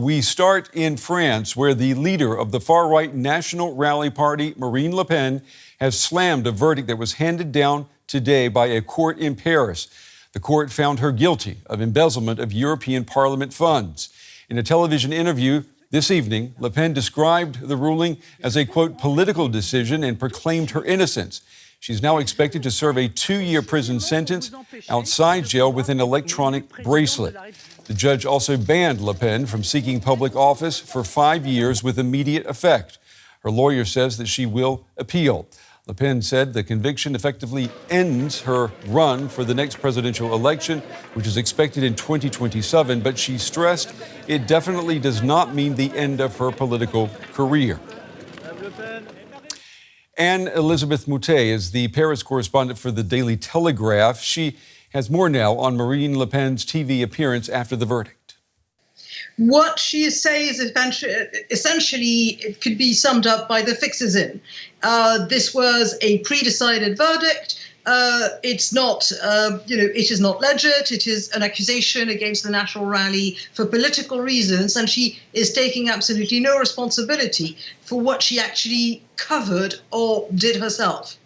we start in France, where the leader of the far-right National Rally Party, Marine Le Pen, has slammed a verdict that was handed down today by a court in Paris. The court found her guilty of embezzlement of European Parliament funds. In a television interview this evening, Le Pen described the ruling as a, quote, political decision and proclaimed her innocence. She's now expected to serve a 2-year prison sentence outside jail with an electronic bracelet. The judge also banned Le Pen from seeking public office for 5 years with immediate effect. Her lawyer says that she will appeal. Le Pen said the conviction effectively ends her run for the next presidential election, which is expected in 2027, but she stressed it definitely does not mean the end of her political career. Anne-Elisabeth Moutet is the Paris correspondent for the Daily Telegraph. She has more now on Marine Le Pen's TV appearance after the verdict. What she says essentially it could be summed up by the fixes in. This was a pre-decided verdict. It's not, it is not legit. It is an accusation against the National Rally for political reasons, and she is taking absolutely no responsibility for what she actually covered or did herself.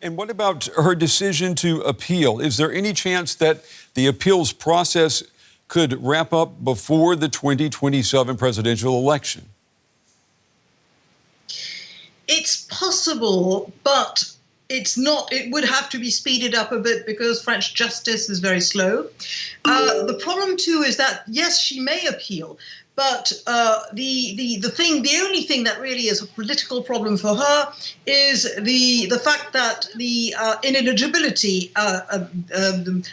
And what about her decision to appeal? Is there any chance that the appeals process could wrap up before the 2027 presidential election? It's possible, but it's not. It would have to be speeded up a bit because French justice is very slow. The problem too is that yes, she may appeal, but the only thing that really is a political problem for her is the fact that the ineligibility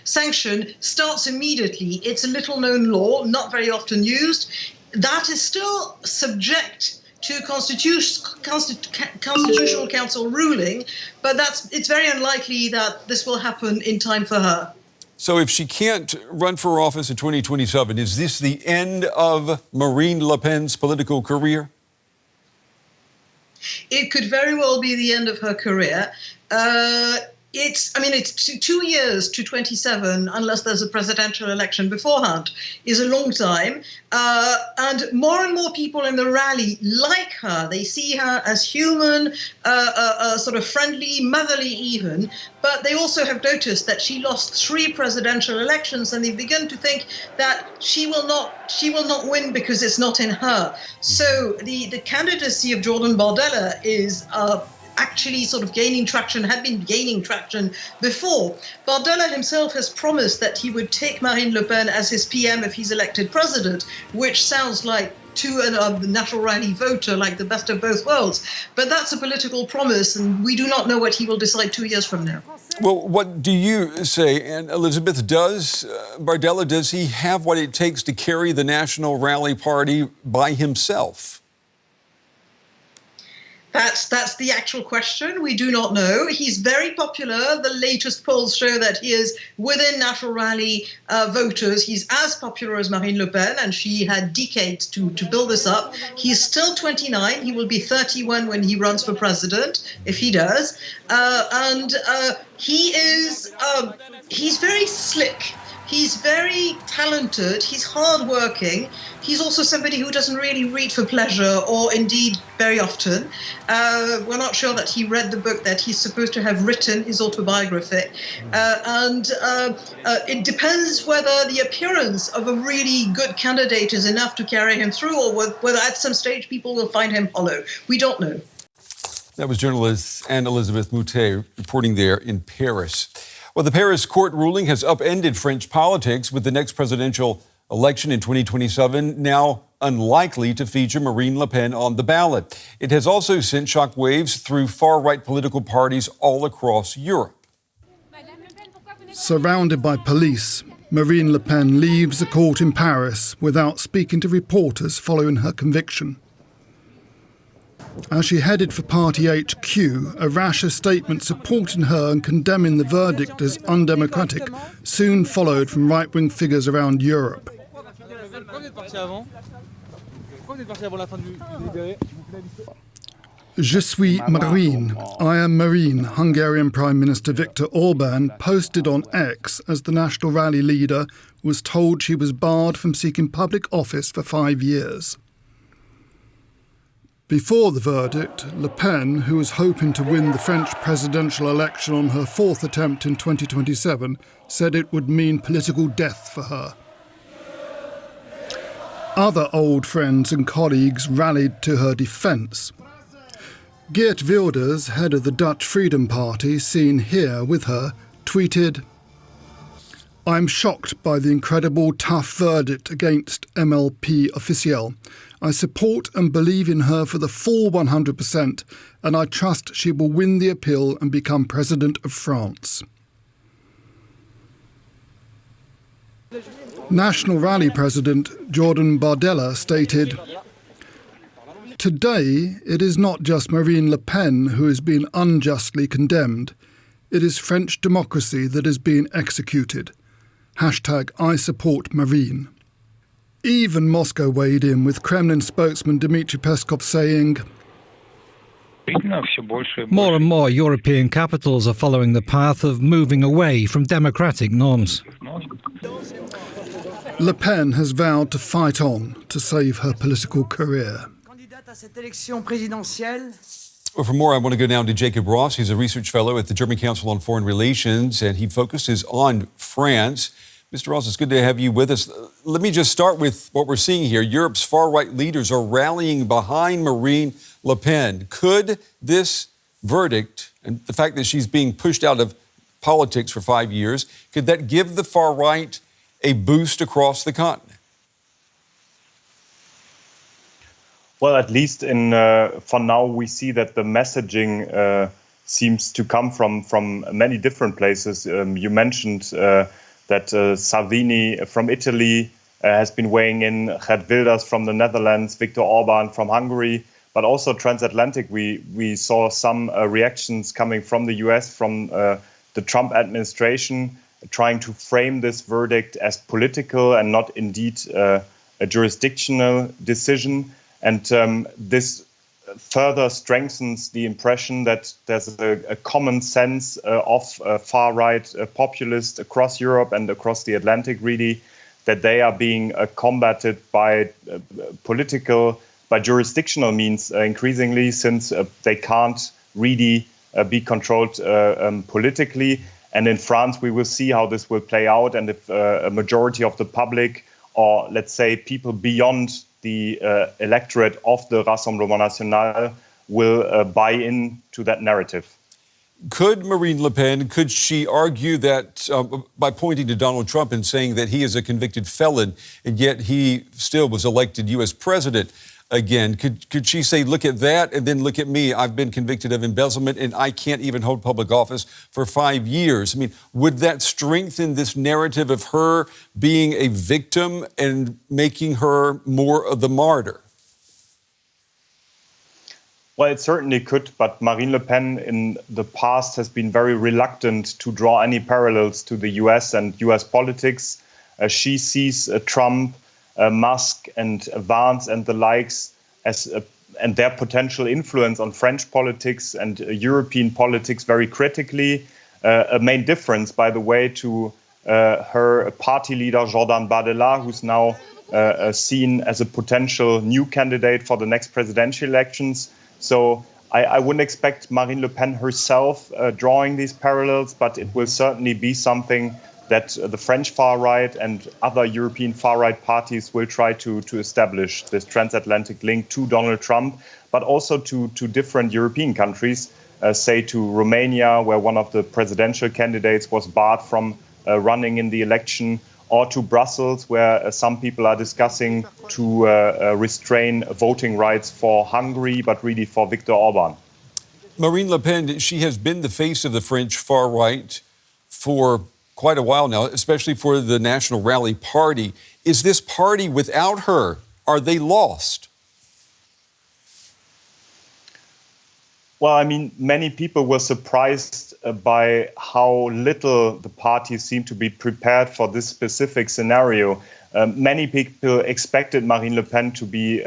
sanction starts immediately. It's a little-known law, not very often used. That is still subject to Constitutional Council ruling, but it's very unlikely that this will happen in time for her. So if she can't run for office in 2027, is this the end of Marine Le Pen's political career? It could very well be the end of her career. It's 2 years to 27, unless there's a presidential election beforehand, is a long time. And more people in the rally like her. They see her as human, sort of friendly, motherly even. But they also have noticed that she lost 3 presidential elections, and they begin to think that she will not win because it's not in her. So the candidacy of Jordan Bardella is actually sort of had been gaining traction before. Bardella himself has promised that he would take Marine Le Pen as his PM if he's elected president, which sounds like to a National Rally voter like the best of both worlds. But that's a political promise, and we do not know what he will decide 2 years from now. Well, what do you say, Anne-Elisabeth? Does he have what it takes to carry the National Rally Party by himself? That's the actual question. We do not know. He's very popular. The latest polls show that he is within National Rally voters. He's as popular as Marine Le Pen, and she had decades to build this up. He's still 29. He will be 31 when he runs for president, if he does. He's very slick. He's very talented, he's hardworking. He's also somebody who doesn't really read for pleasure, or indeed very often. We're not sure that he read the book that he's supposed to have written, his autobiography. It depends whether the appearance of a really good candidate is enough to carry him through, or whether at some stage people will find him hollow. We don't know. That was journalist Anne-Elisabeth Moutet reporting there in Paris. Well, the Paris court ruling has upended French politics, with the next presidential election in 2027 now unlikely to feature Marine Le Pen on the ballot. It has also sent shockwaves through far-right political parties all across Europe. Surrounded by police, Marine Le Pen leaves the court in Paris without speaking to reporters following her conviction. As she headed for Party HQ, a rash of statements supporting her and condemning the verdict as undemocratic soon followed from right-wing figures around Europe. Je suis Marine. I am Marine, Hungarian Prime Minister Viktor Orban posted on X as the National Rally leader was told she was barred from seeking public office for 5 years. Before the verdict, Le Pen, who was hoping to win the French presidential election on her 4th attempt in 2027, said it would mean political death for her. Other old friends and colleagues rallied to her defence. Geert Wilders, head of the Dutch Freedom Party, seen here with her, tweeted, "I'm shocked by the incredible tough verdict against MLP Officiel. I support and believe in her for the full 100%, and I trust she will win the appeal and become President of France." National Rally President Jordan Bardella stated, "Today, it is not just Marine Le Pen who is being unjustly condemned. It is French democracy that is being executed. Hashtag I support Marine." Even Moscow weighed in, with Kremlin spokesman Dmitry Peskov saying, "More and more European capitals are following the path of moving away from democratic norms." Le Pen has vowed to fight on to save her political career. Well, for more, I want to go now to Jacub Ross. He's a research fellow at the German Council on Foreign Relations, and he focuses on France. Mr. Ross, it's good to have you with us. Let me just start with what we're seeing here. Europe's far-right leaders are rallying behind Marine Le Pen. Could this verdict, and the fact that she's being pushed out of politics for 5 years, could that give the far-right a boost across the continent? Well, at least for now, we see that the messaging seems to come from many different places. You mentioned that Salvini from Italy has been weighing in, Geert Wilders from the Netherlands, Viktor Orban from Hungary, but also transatlantic. We saw some reactions coming from the US, from the Trump administration, trying to frame this verdict as political and not indeed a jurisdictional decision. And this further strengthens the impression that there's a common sense of far-right populists across Europe and across the Atlantic, really, that they are being combated by jurisdictional means increasingly, since they can't really be controlled politically. And in France, we will see how this will play out, and if a majority of the public, or let's say people beyond the electorate of the Rassemblement National, will buy into that narrative. Could Marine Le Pen, could she argue that by pointing to Donald Trump and saying that he is a convicted felon, and yet he still was elected U.S. president again? Could she say, look at that, and then look at me, I've been convicted of embezzlement and I can't even hold public office for 5 years? I mean, would that strengthen this narrative of her being a victim and making her more of the martyr? Well, it certainly could, but Marine Le Pen in the past has been very reluctant to draw any parallels to the US and US politics. She sees Trump, Musk and Vance and the likes and their potential influence on French politics and European politics very critically. A main difference, by the way, to her party leader, Jordan Bardella, who's now seen as a potential new candidate for the next presidential elections. So I wouldn't expect Marine Le Pen herself drawing these parallels, but it will certainly be something that the French far-right and other European far-right parties will try to establish, this transatlantic link to Donald Trump, but also to different European countries, say to Romania, where one of the presidential candidates was barred from running in the election, or to Brussels, where some people are discussing to restrain voting rights for Hungary, but really for Viktor Orban. Marine Le Pen, she has been the face of the French far-right for quite a while now, especially for the National Rally Party. Is this party without her? Are they lost? Well, I mean, many people were surprised by how little the party seemed to be prepared for this specific scenario. Many people expected Marine Le Pen to be,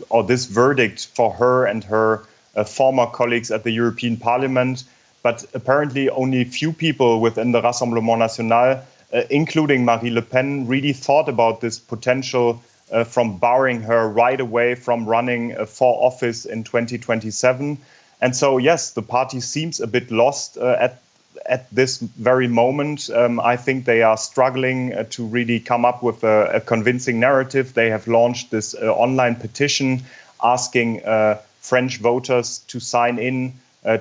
or this verdict for her and her former colleagues at the European Parliament. But apparently only few people within the Rassemblement National, including Marine Le Pen, really thought about this potential from barring her right away from running for office in 2027. And so, yes, the party seems a bit lost at this very moment. I think they are struggling to really come up with a convincing narrative. They have launched this online petition asking French voters to sign in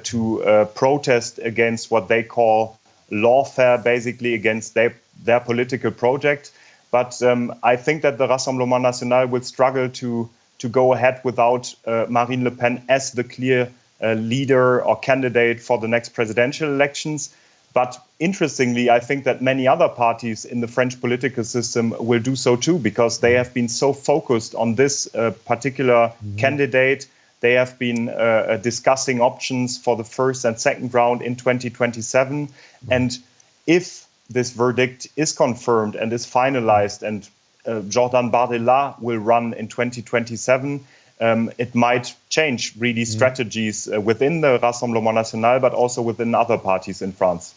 to protest against what they call lawfare, basically against their political project. But I think that the Rassemblement National will struggle to go ahead without Marine Le Pen as the clear leader or candidate for the next presidential elections. But interestingly, I think that many other parties in the French political system will do so too, because they have been so focused on this particular candidate. They have been discussing options for the first and second round in 2027. And if this verdict is confirmed and is finalized and Jordan Bardella will run in 2027, it might change really strategies within the Rassemblement National, but also within other parties in France.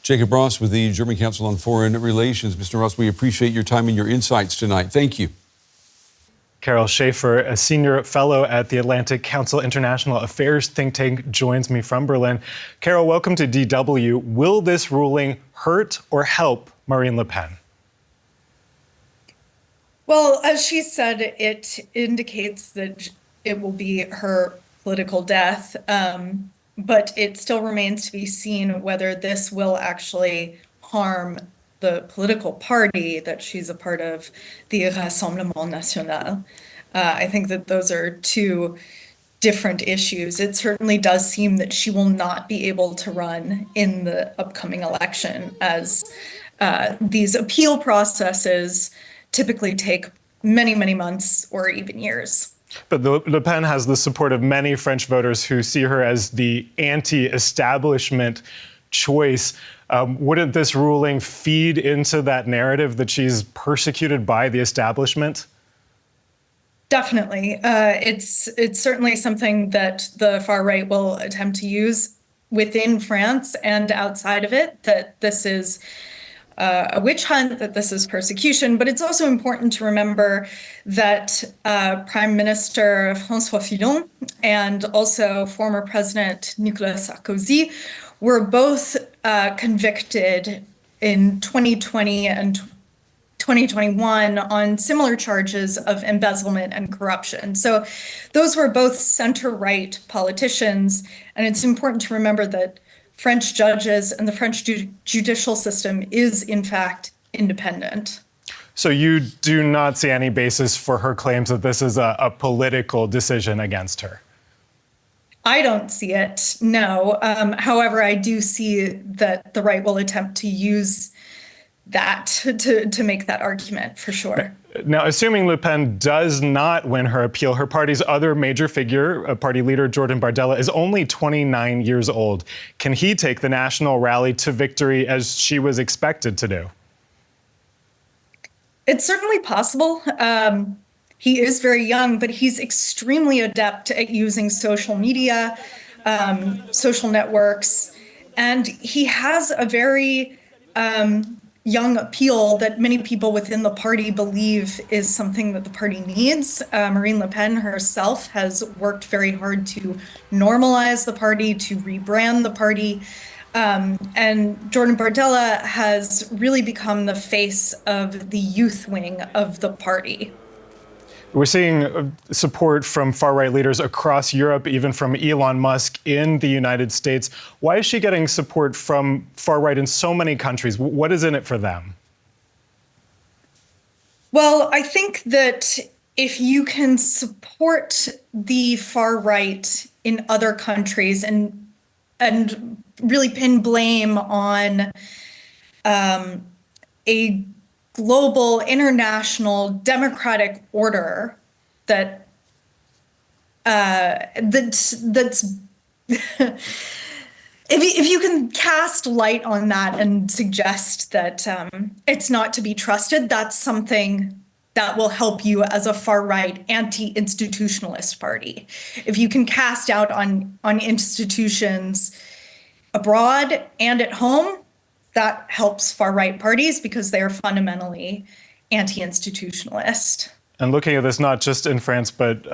Jacub Ross with the German Council on Foreign Relations. Mr. Ross, we appreciate your time and your insights tonight. Thank you. Carol Schaefer, a senior fellow at the Atlantic Council International Affairs think tank, joins me from Berlin. Carol, welcome to DW. Will this ruling hurt or help Marine Le Pen? Well, as she said, it indicates that it will be her political death, but it still remains to be seen whether this will actually harm the political party that she's a part of, the Rassemblement National. I think that those are two different issues. It certainly does seem that she will not be able to run in the upcoming election, as these appeal processes typically take many, many months or even years. But Le Pen has the support of many French voters who see her as the anti-establishment choice. Wouldn't this ruling feed into that narrative that she's persecuted by the establishment? Definitely. It's certainly something that the far right will attempt to use within France and outside of it, that this is a witch hunt, that this is persecution. But it's also important to remember that Prime Minister François Fillon and also former President Nicolas Sarkozy were both convicted in 2020 and 2021 on similar charges of embezzlement and corruption. So those were both center-right politicians. And it's important to remember that French judges and the French judicial system is, in fact, independent. So you do not see any basis for her claims that this is a political decision against her? I don't see it, no. However, I do see that the right will attempt to use that to make that argument, for sure. Now, assuming Le Pen does not win her appeal, her party's other major figure, party leader Jordan Bardella, is only 29 years old. Can he take the national rally to victory as she was expected to do? It's certainly possible. He is very young, but he's extremely adept at using social media, social networks, and he has a very young appeal that many people within the party believe is something that the party needs. Marine Le Pen herself has worked very hard to normalize the party, to rebrand the party. And Jordan Bardella has really become the face of the youth wing of the party. We're seeing support from far-right leaders across Europe, even from Elon Musk in the United States. Why is she getting support from far-right in so many countries? What is in it for them? Well, I think that if you can support the far-right in other countries and really pin blame on a global, international, democratic order that's if you can cast light on that and suggest that it's not to be trusted, that's something that will help you as a far-right anti-institutionalist party. If you can cast doubt on institutions abroad and at home, that helps far-right parties because they are fundamentally anti-institutionalist. And looking at this not just in France, but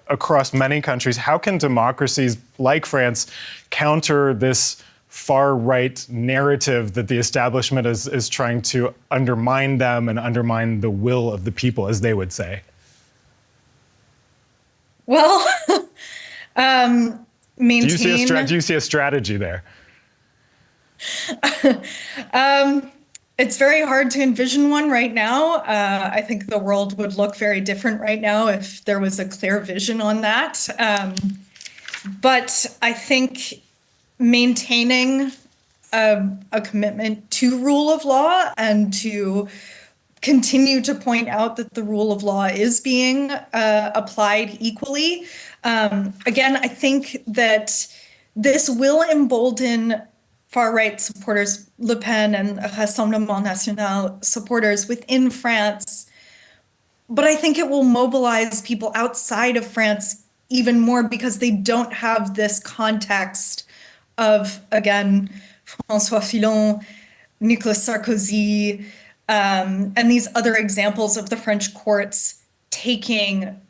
across many countries, how can democracies like France counter this far-right narrative that the establishment is trying to undermine them and undermine the will of the people, as they would say? Well, maintain... Do you see a strategy there? It's very hard to envision one right now. I think the world would look very different right now if there was a clear vision on that. But I think maintaining a commitment to rule of law and to continue to point out that the rule of law is being applied equally. Again, I think that this will embolden far-right supporters, Le Pen and Rassemblement National supporters within France. But I think it will mobilize people outside of France even more because they don't have this context of, again, François Fillon, Nicolas Sarkozy, and these other examples of the French courts taking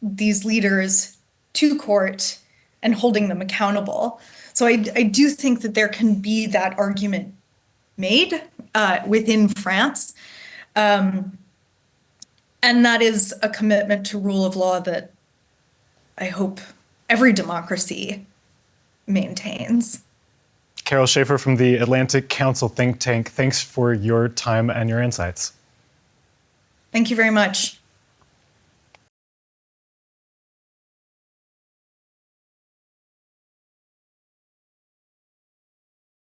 these leaders to court and holding them accountable. So I do think that there can be that argument made within France. And that is a commitment to rule of law that I hope every democracy maintains. Carol Schaefer from the Atlantic Council think tank, thanks for your time and your insights. Thank you very much.